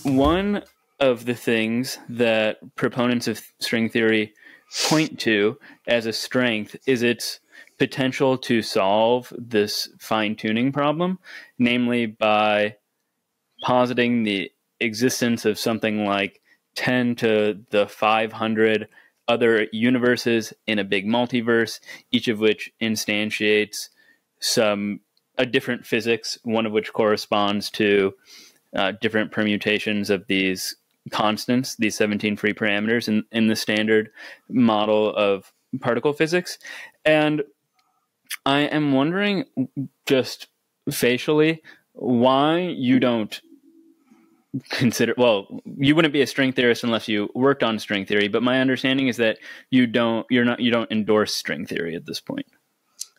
one of the things that proponents of string theory point to as a strength is its potential to solve this fine-tuning problem, namely by positing the existence of something like 10 to the 500 other universes in a big multiverse, each of which instantiates a different physics, one of which corresponds to different permutations of these constants, these 17 free parameters in the standard model of particle physics. And I am wondering, just facially, why you don't consider, well, you wouldn't be a string theorist unless you worked on string theory, but my understanding is that you don't endorse string theory at this point.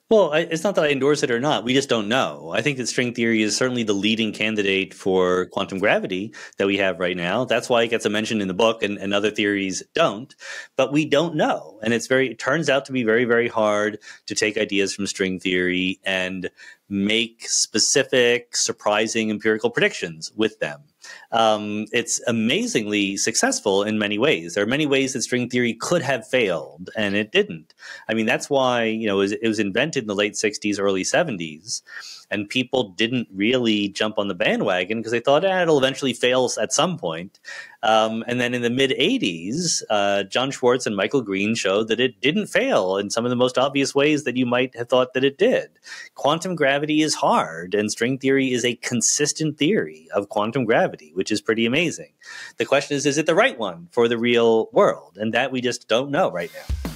Well, it's not that I endorse it or not. We just don't know. I think that string theory is certainly the leading candidate for quantum gravity that we have right now. That's why it gets a mention in the book, and other theories don't. But we don't know. And it turns out to be very, very hard to take ideas from string theory and make specific, surprising empirical predictions with them. It's amazingly successful in many ways. There are many ways that string theory could have failed, and it didn't. I mean, that's why, it was invented in the late 60s, early 70s, and people didn't really jump on the bandwagon because they thought, it'll eventually fail at some point. And then in the mid-'80s, John Schwartz and Michael Green showed that it didn't fail in some of the most obvious ways that you might have thought that it did. Quantum gravity is hard, and string theory is a consistent theory of quantum gravity, which is pretty amazing. The question is it the right one for the real world? And that we just don't know right now.